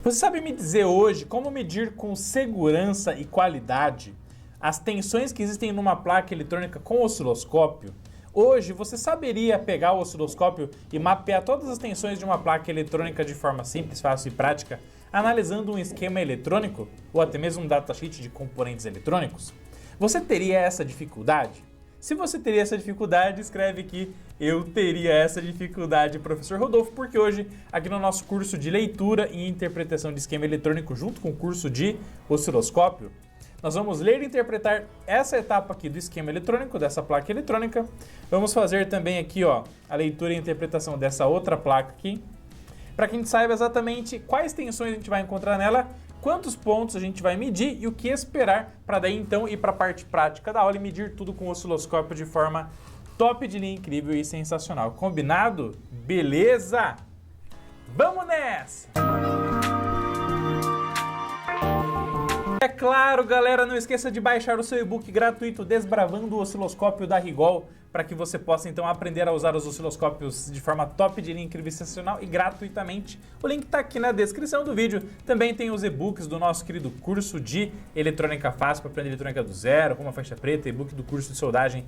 Você sabe me dizer hoje como medir com segurança e qualidade as tensões que existem numa placa eletrônica com osciloscópio? Hoje você saberia pegar o osciloscópio e mapear todas as tensões de uma placa eletrônica de forma simples, fácil e prática, analisando um esquema eletrônico ou até mesmo um datasheet de componentes eletrônicos? Você teria essa dificuldade? Se você teria essa dificuldade, escreve aqui, eu teria essa dificuldade, professor Rodolfo, porque hoje, aqui no nosso curso de leitura e interpretação de esquema eletrônico, junto com o curso de osciloscópio, nós vamos ler e interpretar essa etapa aqui do esquema eletrônico, dessa placa eletrônica. Vamos fazer também aqui, ó, a leitura e interpretação dessa outra placa aqui, para que a gente saiba exatamente quais tensões a gente vai encontrar nela, quantos pontos a gente vai medir e o que esperar para daí então ir para a parte prática da aula e medir tudo com o osciloscópio de forma top de linha, incrível e sensacional. Combinado? Beleza? Vamos nessa! É claro, galera, não esqueça de baixar o seu e-book gratuito Desbravando o Osciloscópio da Rigol, para que você possa então aprender a usar os osciloscópios de forma top de linha, incrível e sensacional e gratuitamente. O link está aqui na descrição do vídeo. Também tem os e-books do nosso querido curso de eletrônica fácil para aprender eletrônica do zero, com uma faixa preta, e-book do curso de soldagem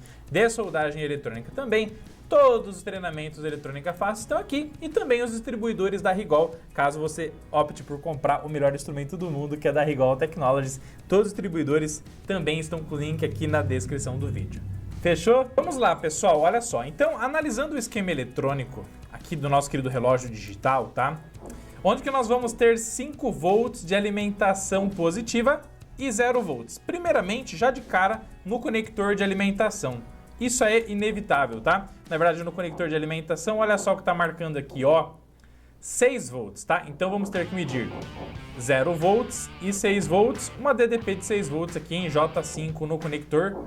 eletrônica também. Todos os treinamentos de eletrônica fácil estão aqui e também os distribuidores da Rigol, caso você opte por comprar o melhor instrumento do mundo, que é da Rigol Technologies. Todos os distribuidores também estão com o link aqui na descrição do vídeo. Fechou? Vamos lá, pessoal, olha só. Então, analisando o esquema eletrônico aqui do nosso querido relógio digital, tá? Onde que nós vamos ter 5 volts de alimentação positiva e 0 volts. Primeiramente, já de cara, no conector de alimentação. Isso é inevitável, tá? Na verdade, no conector de alimentação, olha só o que tá marcando aqui, ó. 6 volts, tá? Então vamos ter que medir 0 volts e 6 volts, uma DDP de 6 volts aqui em J5 no conector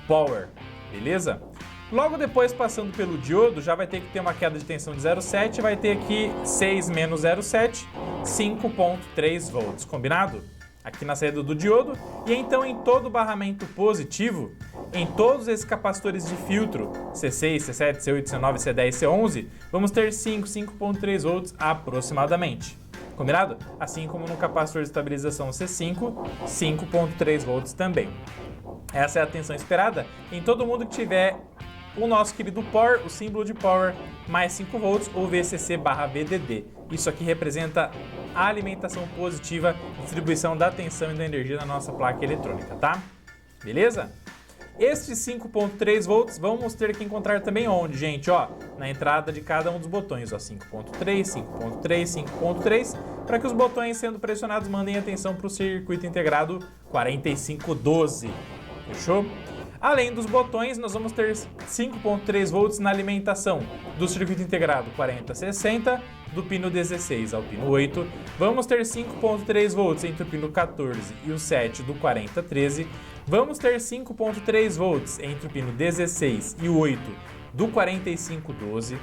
Power. Beleza? Logo depois, passando pelo diodo, já vai ter que ter uma queda de tensão de 0,7, vai ter aqui 6 menos 0,7, 5,3 volts, combinado? Aqui na saída do diodo, e então em todo barramento positivo, em todos esses capacitores de filtro, C6, C7, C8, C9, C10, C11, vamos ter 5,3 volts aproximadamente. Combinado? Assim como no capacitor de estabilização C5, 5,3 volts também. Essa é a tensão esperada em todo mundo que tiver o nosso querido Power, o símbolo de Power, mais 5 volts ou VCC/VDD. Isso aqui representa a alimentação positiva, distribuição da tensão e da energia na nossa placa eletrônica, tá? Beleza? Estes 5,3 volts vamos ter que encontrar também onde, gente? Ó, na entrada de cada um dos botões, ó, 5,3, 5,3, 5,3, para que os botões sendo pressionados mandem a tensão para o circuito integrado 4512. Fechou? Além dos botões, nós vamos ter 5,3 volts na alimentação do circuito integrado 4060, do pino 16 ao pino 8. Vamos ter 5,3 volts entre o pino 14 e o 7 do 4013. Vamos ter 5,3 volts entre o pino 16 e o 8 do 4512.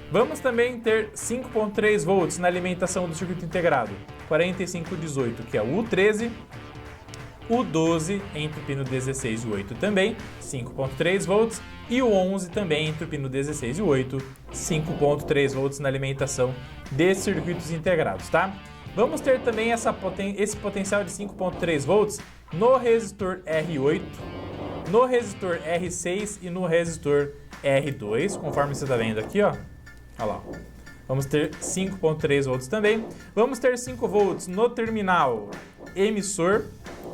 Vamos também ter 5,3 volts na alimentação do circuito integrado 4518, que é o U13. O 12 entre o pino 16 e o 8 também, 5,3 volts. E o 11 também entre o pino 16 e o 8, 5,3 volts na alimentação desses circuitos integrados, tá? Vamos ter também esse potencial de 5,3 volts no resistor R8, no resistor R6 e no resistor R2, conforme você está vendo aqui, ó. Olha lá. Vamos ter 5,3 volts também. Vamos ter 5 volts no terminal emissor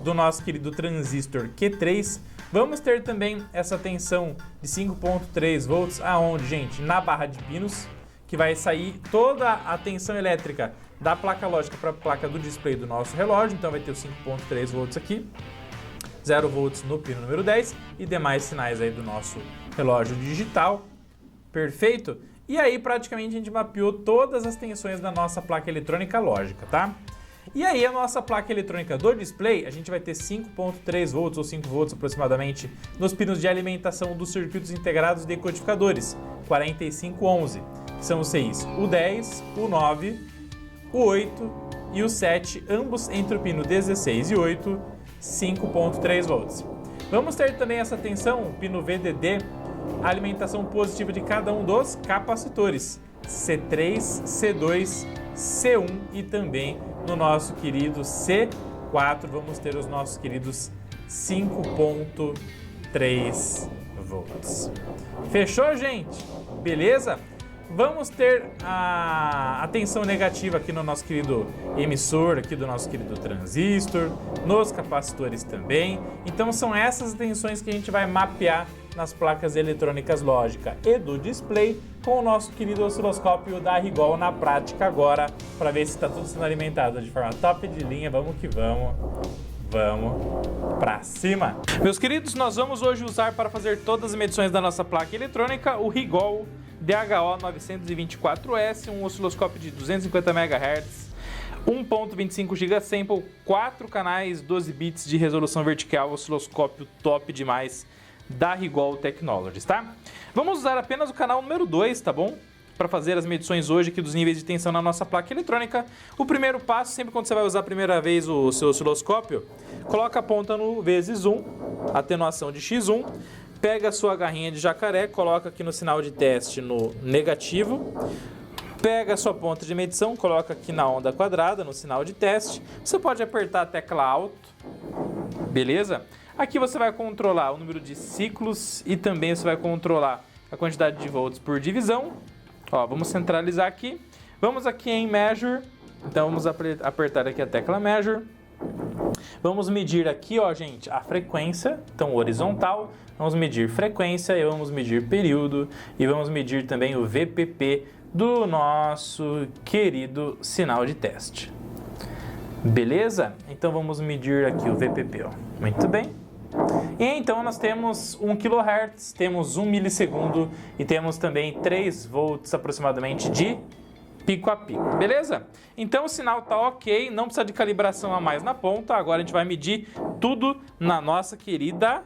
do nosso querido transistor Q3. Vamos ter também essa tensão de 5,3 volts aonde, gente? Na barra de pinos, que vai sair toda a tensão elétrica da placa lógica para a placa do display do nosso relógio. Então vai ter os 5,3 volts aqui, 0 volts no pino número 10 e demais sinais aí do nosso relógio digital. Perfeito? E aí praticamente a gente mapeou todas as tensões da nossa placa eletrônica lógica, tá? E aí a nossa placa eletrônica do display, a gente vai ter 5,3 volts ou 5 volts aproximadamente nos pinos de alimentação dos circuitos integrados decodificadores 4511, que são os 6, o 10, o 9, o 8 e o 7, ambos entre o pino 16 e 8, 5,3 volts. Vamos ter também essa tensão, o pino VDD, a alimentação positiva de cada um dos capacitores, C3, C2, C1 e também no nosso querido C4 vamos ter os nossos queridos 5.3 volts. Fechou, gente? Beleza? Vamos ter a tensão negativa aqui no nosso querido emissor, aqui do nosso querido transistor, nos capacitores também. Então são essas tensões que a gente vai mapear nas placas eletrônicas lógica e do display com o nosso querido osciloscópio da Rigol na prática agora, para ver se está tudo sendo alimentado de forma top de linha. Vamos que vamos. Vamos pra cima! Meus queridos, nós vamos hoje usar para fazer todas as medições da nossa placa eletrônica o Rigol DHO924S, um osciloscópio de 250 MHz, 1.25 GB sample, 4 canais, 12 bits de resolução vertical, osciloscópio top demais da Rigol Technologies, tá? Vamos usar apenas o canal número 2, tá bom? Para fazer as medições hoje aqui dos níveis de tensão na nossa placa eletrônica. O primeiro passo, sempre quando você vai usar a primeira vez o seu osciloscópio, coloca a ponta no vezes 1, atenuação de X1, pega a sua garrinha de jacaré, coloca aqui no sinal de teste no negativo, pega a sua ponta de medição, coloca aqui na onda quadrada, no sinal de teste, você pode apertar a tecla Alt, beleza? Aqui você vai controlar o número de ciclos e também você vai controlar a quantidade de volts por divisão. Ó, vamos centralizar aqui. Vamos aqui em Measure. Então vamos apertar aqui a tecla Measure. Vamos medir aqui, ó, gente, a frequência. Então horizontal. Vamos medir frequência e vamos medir período. E vamos medir também o VPP do nosso querido sinal de teste. Beleza? Então vamos medir aqui o VPP, ó. Muito bem. E então nós temos 1 kHz, temos 1 milissegundo e temos também 3 volts aproximadamente de pico a pico, beleza? Então o sinal tá ok, não precisa de calibração a mais na ponta, agora a gente vai medir tudo na nossa querida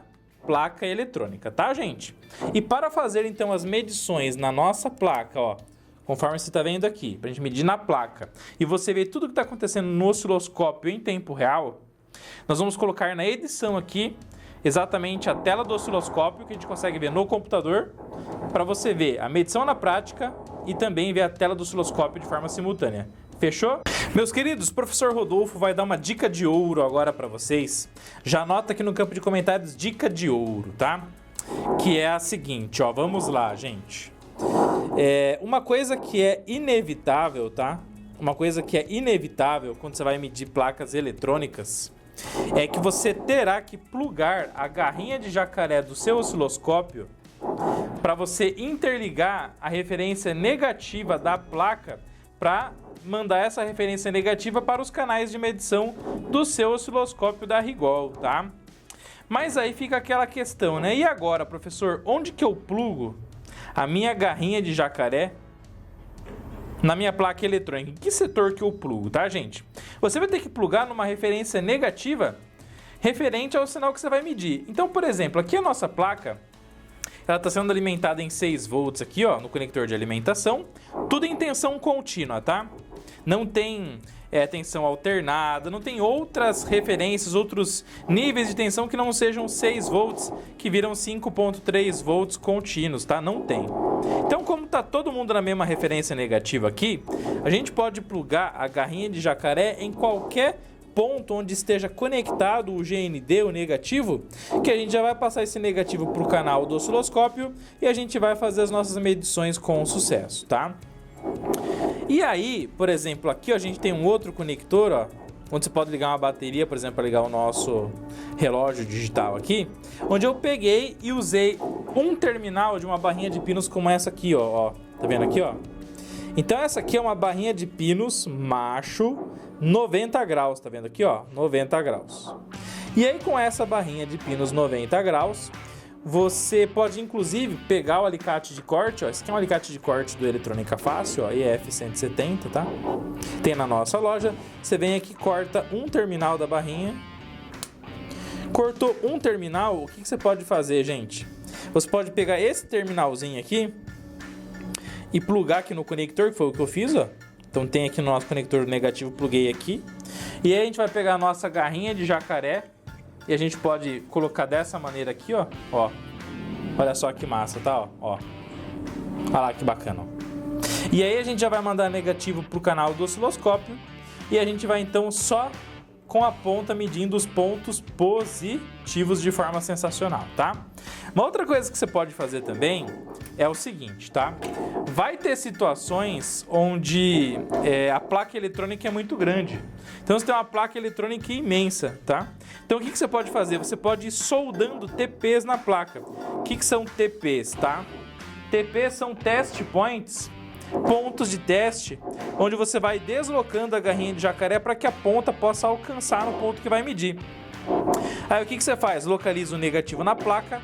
placa eletrônica, tá, gente? E para fazer então as medições na nossa placa, ó, conforme você está vendo aqui, para a gente medir na placa, e você ver tudo que está acontecendo no osciloscópio em tempo real, nós vamos colocar na edição aqui exatamente a tela do osciloscópio que a gente consegue ver no computador, para você ver a medição na prática e também ver a tela do osciloscópio de forma simultânea. Fechou? Meus queridos, o professor Rodolfo vai dar uma dica de ouro agora para vocês. Já anota aqui no campo de comentários dica de ouro, tá? Que é a seguinte, ó, vamos lá, gente. Uma coisa que é inevitável, tá? Uma coisa que é inevitável quando você vai medir placas eletrônicas é que você terá que plugar a garrinha de jacaré do seu osciloscópio para você interligar a referência negativa da placa para mandar essa referência negativa para os canais de medição do seu osciloscópio da Rigol, tá? Mas aí fica aquela questão, né? E agora, professor, onde que eu plugo a minha garrinha de jacaré na minha placa eletrônica? Em que setor que eu plugo, tá, gente? Você vai ter que plugar numa referência negativa referente ao sinal que você vai medir. Então, por exemplo, aqui a nossa placa, ela está sendo alimentada em 6 volts aqui, ó, no conector de alimentação, tudo em tensão contínua, tá? Não tem tensão alternada, não tem outras referências, outros níveis de tensão que não sejam 6 volts, que viram 5.3 volts contínuos, tá? Não tem. Então, como tá todo mundo na mesma referência negativa aqui, a gente pode plugar a garrinha de jacaré em qualquer ponto onde esteja conectado o GND, o negativo, que a gente já vai passar esse negativo para o canal do osciloscópio e a gente vai fazer as nossas medições com sucesso, tá? E aí, por exemplo, aqui ó, a gente tem um outro conector, ó, onde você pode ligar uma bateria, por exemplo, para ligar o nosso relógio digital aqui, onde eu peguei e usei um terminal de uma barrinha de pinos como essa aqui, ó, tá vendo aqui, ó? Então essa aqui é uma barrinha de pinos macho 90 graus, tá vendo aqui, ó? 90 graus. E aí com essa barrinha de pinos 90 graus, você pode inclusive pegar o alicate de corte, ó. Esse aqui é um alicate de corte do Eletrônica Fácil, ó, EF170, tá? Tem na nossa loja. Você vem aqui, corta um terminal da barrinha. Cortou um terminal, o que você pode fazer, gente? Você pode pegar esse terminalzinho aqui e plugar aqui no conector, que foi o que eu fiz, ó. Então tem aqui no nosso conector negativo, pluguei aqui. E aí a gente vai pegar a nossa garrinha de jacaré e a gente pode colocar dessa maneira aqui, ó. Ó. Olha só que massa, tá? Ó. Olha lá que bacana, ó. E aí a gente já vai mandar negativo pro canal do osciloscópio e a gente vai então só com a ponta medindo os pontos positivos de forma sensacional, tá? Uma outra coisa que você pode fazer também é o seguinte, tá? Vai ter situações onde a placa eletrônica é muito grande. Então você tem uma placa eletrônica imensa, tá? Então o que você pode fazer? Você pode ir soldando TPs na placa. O que são TPs, tá? TPs são test points, pontos de teste, onde você vai deslocando a garrinha de jacaré para que a ponta possa alcançar no ponto que vai medir. Aí o que você faz? Localiza o negativo na placa,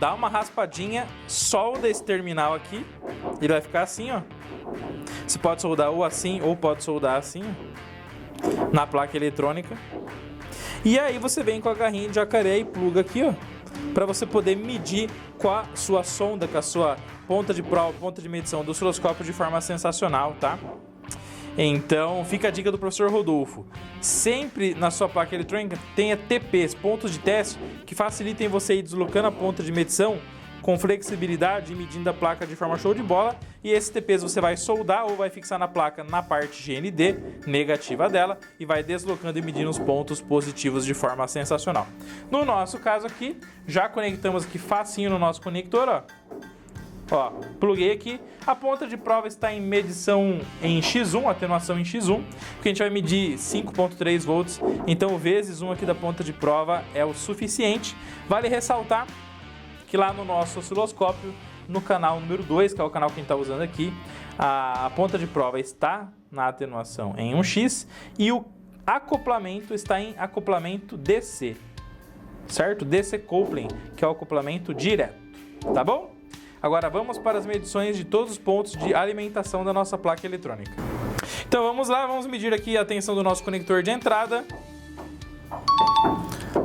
dá uma raspadinha, solda esse terminal aqui, ele vai ficar assim, ó. Você pode soldar ou assim, ou pode soldar assim, ó, na placa eletrônica. E aí você vem com a garrinha de jacaré e pluga aqui, ó, para você poder medir com a sua sonda, com a sua ponta de prova, ponta de medição do osciloscópio de forma sensacional, tá? Então, fica a dica do professor Rodolfo. Sempre na sua placa eletrônica tenha TPs, pontos de teste, que facilitem você ir deslocando a ponta de medição com flexibilidade e medindo a placa de forma show de bola. E esses TPs você vai soldar ou vai fixar na placa na parte GND negativa dela e vai deslocando e medindo os pontos positivos de forma sensacional. No nosso caso aqui, já conectamos aqui facinho no nosso conector, ó. Ó, pluguei aqui, a ponta de prova está em medição em X1, atenuação em X1, porque a gente vai medir 5.3 volts, então vezes 1 aqui da ponta de prova é o suficiente. Vale ressaltar que lá no nosso osciloscópio, no canal número 2, que é o canal que a gente está usando aqui, a ponta de prova está na atenuação em 1x e o acoplamento está em acoplamento DC, certo? DC coupling, que é o acoplamento direto, tá bom? Agora vamos para as medições de todos os pontos de alimentação da nossa placa eletrônica. Então vamos lá, vamos medir aqui a tensão do nosso conector de entrada.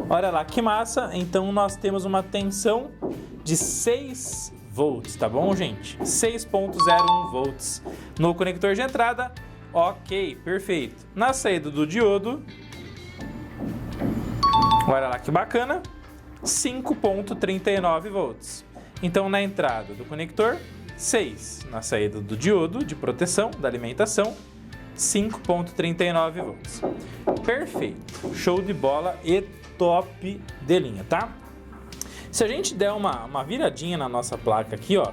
Olha lá que massa, então nós temos uma tensão de 6 volts, tá bom, gente? 6.01 volts no conector de entrada, ok, perfeito. Na saída do diodo, olha lá que bacana, 5.39 volts. Então, na entrada do conector, 6. Na saída do diodo de proteção da alimentação, 5.39 volts. Perfeito. Show de bola e top de linha, tá? Se a gente der uma viradinha na nossa placa aqui, ó,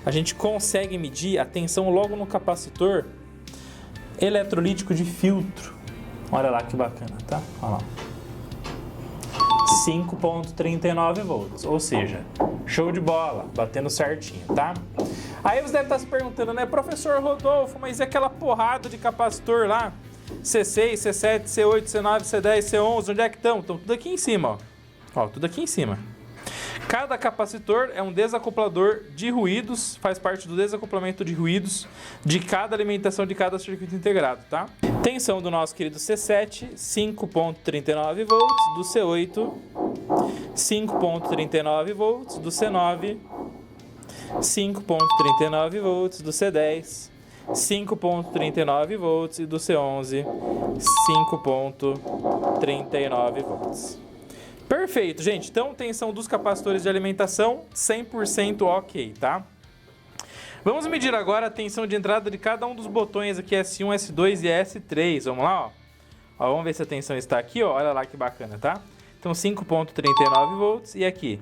a gente consegue medir a tensão logo no capacitor eletrolítico de filtro. Olha lá que bacana, tá? Olha lá. 5.39 volts, ou seja, show de bola, batendo certinho, tá? Aí você deve estar se perguntando, né, professor Rodolfo, mas e aquela porrada de capacitor lá? C6, C7, C8, C9, C10, C11, onde é que estão? Estão tudo aqui em cima, ó. Ó, tudo aqui em cima. Cada capacitor é um desacoplador de ruídos, faz parte do desacoplamento de ruídos de cada alimentação de cada circuito integrado, tá? Tensão do nosso querido C7, 5.39 volts, do C8, 5.39 volts, do C9, 5.39 volts, do C10, 5.39 volts e do C11, 5.39 volts. Perfeito, gente. Então, tensão dos capacitores de alimentação, 100% ok, tá? Vamos medir agora a tensão de entrada de cada um dos botões aqui, S1, S2 e S3. Vamos lá, ó. Ó, vamos ver se a tensão está aqui, ó. Olha lá que bacana, tá? Então, 5.39 volts e aqui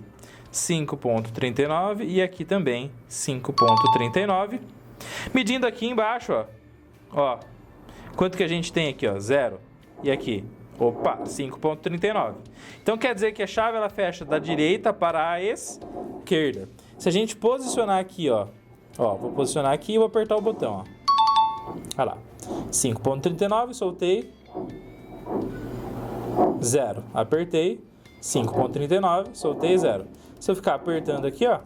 5.39 e aqui também 5.39. Medindo aqui embaixo, ó. Ó, quanto que a gente tem aqui, ó? 0. E aqui? Opa, 5.39. Então quer dizer que a chave ela fecha da direita para a esquerda. Se a gente posicionar aqui, ó, vou posicionar aqui e vou apertar o botão, ó. Olha lá. 5.39, soltei. 0. Apertei. 5.39, soltei 0. Se eu ficar apertando aqui, ó,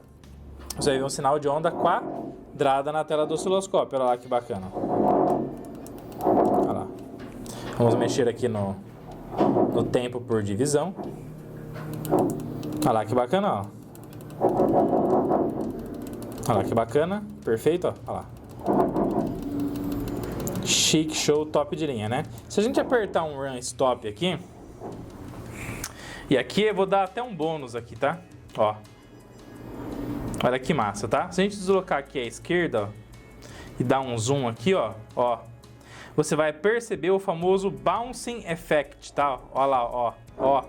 você vai ver um sinal de onda quadrada na tela do osciloscópio. Olha lá que bacana. Olha lá. Vamos mexer aqui no tempo por divisão. Olha lá que bacana, ó. Olha lá que bacana. Perfeito, ó. Olha lá. Chique, show, top de linha, né? Se a gente apertar um run stop aqui, e aqui eu vou dar até um bônus aqui, tá? Ó. Olha que massa, tá? Se a gente deslocar aqui à esquerda, ó, e dar um zoom aqui, ó, você vai perceber o famoso Bouncing Effect, tá? Olha lá, ó.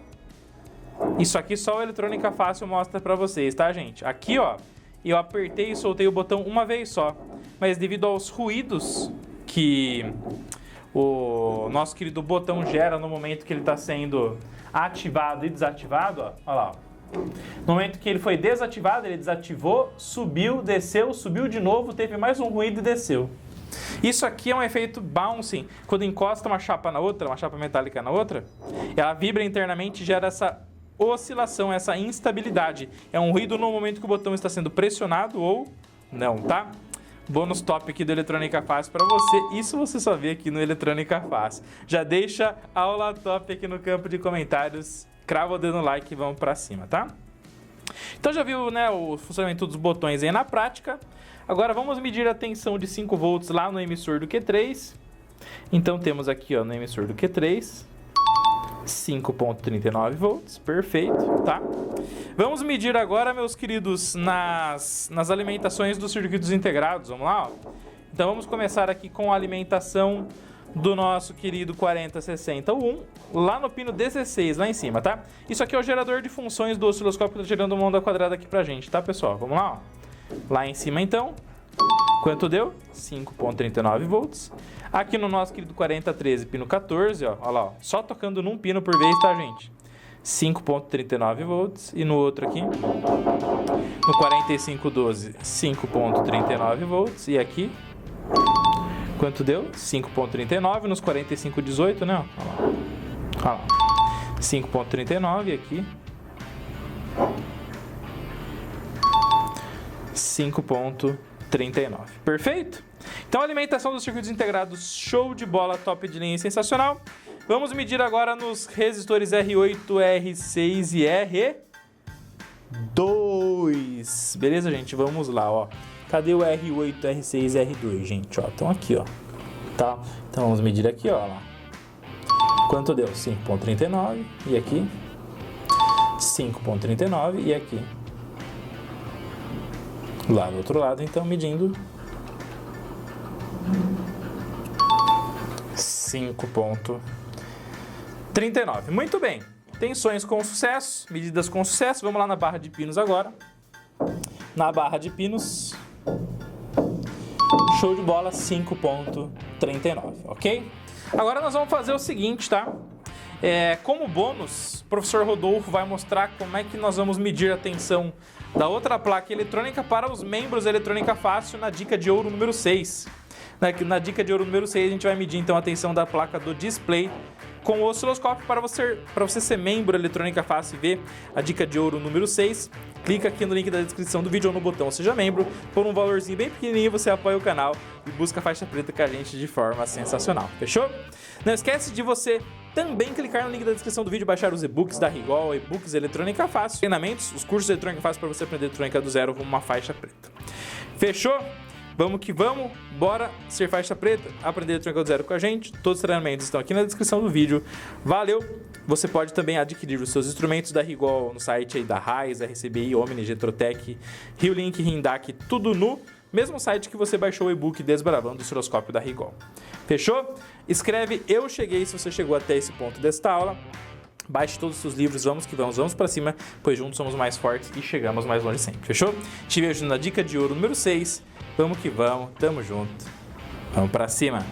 Isso aqui só o Eletrônica Fácil mostra pra vocês, tá, gente? Aqui, ó, eu apertei e soltei o botão uma vez só. Mas devido aos ruídos que o nosso querido botão gera no momento que ele está sendo ativado e desativado, ó, olha lá. No momento que ele foi desativado, ele desativou, subiu, desceu, subiu de novo, teve mais um ruído e desceu. Isso aqui é um efeito bouncing. Quando encosta uma chapa na outra, uma chapa metálica na outra, ela vibra internamente e gera essa oscilação, essa instabilidade. É um ruído no momento que o botão está sendo pressionado ou não, tá? Bônus top aqui do Eletrônica Fácil para você. Isso você só vê aqui no Eletrônica Fácil. Já deixa aula top aqui no campo de comentários. Crava o dedo no like e vamos para cima, tá? Então já viu, né, o funcionamento dos botões aí na prática. Agora vamos medir a tensão de 5 volts lá no emissor do Q3. Então temos aqui, ó, no emissor do Q3 5.39 volts, perfeito, tá? Vamos medir agora, meus queridos, nas alimentações dos circuitos integrados, vamos lá, ó. Então vamos começar aqui com a alimentação do nosso querido 4061, lá no pino 16, lá em cima, tá? Isso aqui é o gerador de funções do osciloscópio que tá gerando uma onda quadrada aqui pra gente, tá, pessoal? Vamos lá, ó. Lá em cima, então, quanto deu? 5.39 volts. Aqui no nosso querido 4013, pino 14, ó, olha lá, ó, só tocando num pino por vez, tá, gente? 5.39 volts. E no outro aqui, no 4512, 5.39 volts. E aqui, quanto deu? 5.39 nos 4518, né? Olha lá. Olha lá. 5.39 e aqui 5.39. Perfeito? Então, a alimentação dos circuitos integrados, show de bola, top de linha, sensacional. Vamos medir agora nos resistores R8, R6 e R2. Beleza, gente? Vamos lá, ó. Cadê o R8, R6 e R2, gente? Ó, estão aqui, ó. Tá? Então, vamos medir aqui, ó. Lá. Quanto deu? 5.39. E aqui? 5.39. E aqui? Lá do outro lado, então, medindo 5.39. Muito bem. Tensões com sucesso, medidas com sucesso. Vamos lá na barra de pinos agora. Na barra de pinos, show de bola, 5.39, ok? Agora nós vamos fazer o seguinte, tá? Como bônus, o professor Rodolfo vai mostrar como é que nós vamos medir a tensão da outra placa eletrônica para os membros Eletrônica Fácil na dica de ouro número 6. Na dica de ouro número 6 a gente vai medir então a tensão da placa do display com o osciloscópio. Para você ser membro Eletrônica Fácil e ver a dica de ouro número 6, clica aqui no link da descrição do vídeo ou no botão Seja Membro. Por um valorzinho bem pequenininho você apoia o canal e busca a faixa preta com a gente de forma sensacional, fechou? Não esquece de você também clicar no link da descrição do vídeo e baixar os e-books da Rigol, e-books Eletrônica Fácil, treinamentos, os cursos de Eletrônica Fácil para você aprender eletrônica do zero com uma faixa preta. Fechou? Vamos que vamos, bora ser faixa preta, aprender eletrônica do zero com a gente. Todos os treinamentos estão aqui na descrição do vídeo. Valeu! Você pode também adquirir os seus instrumentos da Rigol no site aí da Raiz, RCBI, Omni, Getrotec, Riolink, Rindac, tudo no mesmo site que você baixou o e-book Desbravando o Osciloscópio da Rigol. Fechou? Escreve Eu Cheguei se você chegou até esse ponto desta aula. Baixe todos os seus livros, vamos que vamos pra cima, pois juntos somos mais fortes e chegamos mais longe sempre, fechou? Te vejo na dica de ouro número 6. Vamos que vamos, tamo junto. Vamos pra cima.